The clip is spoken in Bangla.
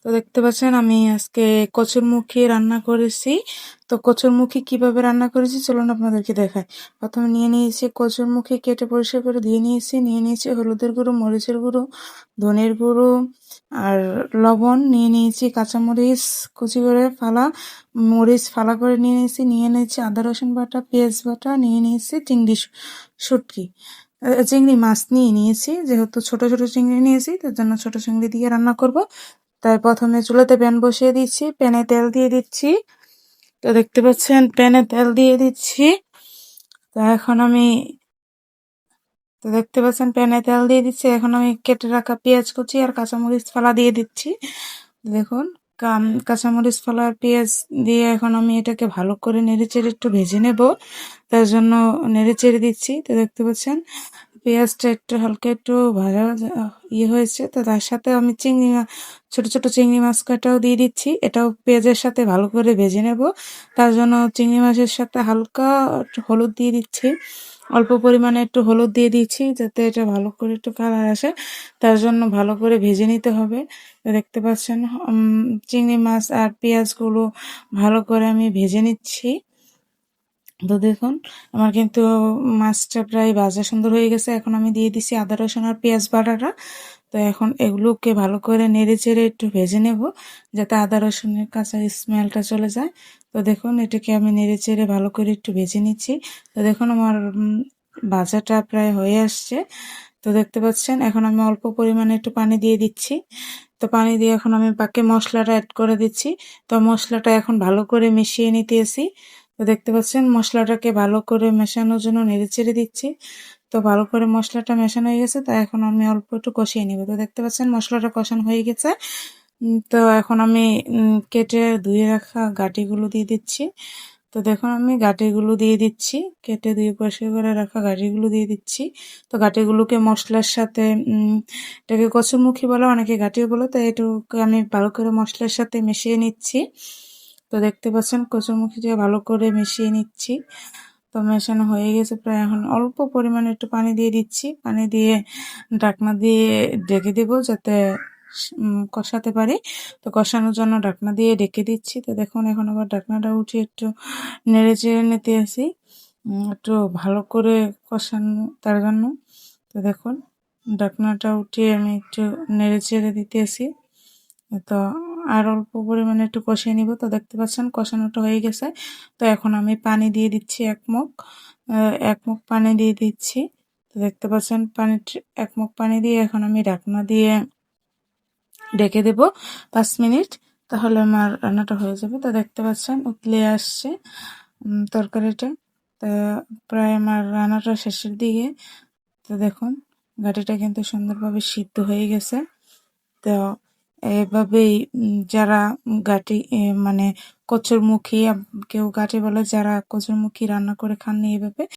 তো দেখতে পাচ্ছেন আমি আজকে কচুরমুখী রান্না করেছি। তো কচুরমুখী কিভাবে রান্না করেছি চলুন আপনাদেরকে দেখাই। প্রথমে নিয়ে নিয়েছি কচুরমুখী, কেটে পরিষ্কার করে নিয়ে নিয়েছি হলুদের গুঁড়ো, মরিচের গুঁড়ো, ধনের গুঁড়ো আর লবণ, নিয়ে নিয়েছি কাঁচামরিচ কুচি করে ফালা, মরিচ ফালা করে নিয়ে নিয়েছি আদা রসুন বাটা, পেঁয়াজ বাটা, নিয়ে নিয়েছি শুটকি চিংড়ি মাছ নিয়ে নিয়েছি, যেহেতু ছোট ছোট চিংড়ি নিয়েছি তার জন্য ছোট চিংড়ি দিয়ে রান্না করব। তাই প্রথমে চুলাতে প্যান বসিয়ে দিচ্ছি, প্যানে তেল দিয়ে দিচ্ছি। তো দেখতে পাচ্ছেন প্যানে তেল দিয়ে দিচ্ছি। তো এখন আমি তো দেখতে পাচ্ছেন প্যানে তেল দিয়ে দিচ্ছি। এখন আমি কেটে রাখা পেঁয়াজ কুচি আর কাঁচামরিচ ফালা দিয়ে দিচ্ছি। দেখুন কাঁচামরিচ ফালা আর পেঁয়াজ দিয়ে এখন আমি এটাকে ভালো করে নেড়েচেড়ে একটু ভেজে নেব, তার জন্য নেড়েচেড়ে দিচ্ছি। তো দেখতে পাচ্ছেন পেঁয়াজটা একটু হালকা একটু ভাজা হয়েছে। তো তার সাথে আমি ছোট ছোট চিংড়ি মাছ কাটাও দিয়ে দিচ্ছি, এটাও পেঁয়াজের সাথে ভালো করে ভেজে নেব। তার জন্য চিংড়ি মাছের সাথে হালকা একটু হলুদ দিয়ে দিচ্ছি, অল্প পরিমাণে একটু হলুদ দিয়ে দিচ্ছি যাতে এটা ভালো করে একটু কালার আসে, তার জন্য ভালো করে ভেজে নিতে হবে। তো দেখতে পাচ্ছেন চিংড়ি মাছ আর পেঁয়াজগুলো ভালো করে আমি ভেজে নিচ্ছি। তো দেখুন আমার কিন্তু মাছটা প্রায় ভাজা সুন্দর হয়ে গেছে। এখন আমি দিয়ে দিচ্ছি আদা রসুন আর পেঁয়াজ বাটাটা। তো এখন এগুলোকে ভালো করে নেড়ে চেড়ে একটু ভেজে নেব যাতে আদা রসুনের কাঁচা স্মেলটা চলে যায়। তো দেখুন এটাকে আমি নেড়ে চেড়ে ভালো করে একটু ভেজে নিচ্ছি। তো দেখুন আমার ভাজাটা প্রায় হয়ে আসছে। তো দেখতে পাচ্ছেন এখন আমি অল্প পরিমাণে একটু পানি দিয়ে দিচ্ছি। তো পানি দিয়ে এখন আমি বাকি মশলাটা অ্যাড করে দিচ্ছি। তো মশলাটা এখন ভালো করে মিশিয়ে নিতেছি। তো দেখতে পাচ্ছেন মশলাটাকে ভালো করে মেশানোর জন্য নেড়ে চেড়ে দিচ্ছি। তো ভালো করে মশলাটা মেশানো হয়ে গেছে, তো এখন আমি অল্প একটু কষিয়ে নিব। তো দেখতে পাচ্ছেন মশলাটা কষানো হয়ে গেছে। তো এখন আমি কেটে ধুয়ে রাখা গাঁটিগুলো দিয়ে দিচ্ছি। তো দেখুন আমি গাঁটিগুলো দিয়ে দিচ্ছি, কেটে ধুয়ে পরিষ্কার করে রাখা গাঁটিগুলো দিয়ে দিচ্ছি। তো গাঁটিগুলোকে মশলার সাথে এটাকে কচুরমুখী বলে, অনেকে গাঁটিও বলে, তো এটুকু আমি ভালো করে মশলার সাথে মিশিয়ে নিচ্ছি। তো দেখতে পাচ্ছেন কচুরমুখীটা ভালো করে মিশিয়ে নিচ্ছি। তো মেশানো হয়ে গেছে প্রায়, এখন অল্প পরিমাণে একটু পানি দিয়ে দিচ্ছি, পানি দিয়ে ঢাকনা দিয়ে ঢেকে দেবো যাতে কষাতে পারি। তো কষানোর জন্য ঢাকনা দিয়ে ঢেকে দিচ্ছি। তো দেখুন এখন আবার ঢাকনাটা উঠিয়ে একটু নেড়ে চেড়ে নিতে আসি একটু ভালো করে কষানো তার জন্য। তো দেখুন ঢাকনাটা উঠিয়ে আমি একটু নেড়ে চেড়ে দিতে আসি। তো আর অল্প পরিমাণে একটু কষিয়ে নিব। তো দেখতে পাচ্ছেন কষানোটা হয়ে গেছে। তো এখন আমি পানি দিয়ে দিচ্ছি এক মুখ পানি দিয়ে দিচ্ছি। তো দেখতে পাচ্ছেন এক মুখ পানি দিয়ে এখন আমি ঢাকনা দিয়ে ঢেকে দেব 5 মিনিট, তাহলে আমার রান্নাটা হয়ে যাবে। তো দেখতে পাচ্ছেন উতলে আসছে তরকারিটা। তো প্রায় আমার রান্নাটা শেষের দিকে। তো দেখুন গাটিটা কিন্তু সুন্দরভাবে সিদ্ধ হয়ে গেছে। তো এভাবেই যারা গাটি মানে কচুরমুখী, কেউ গাটি বলে, যারা কচুরমুখী রান্না করে খাননি এভাবে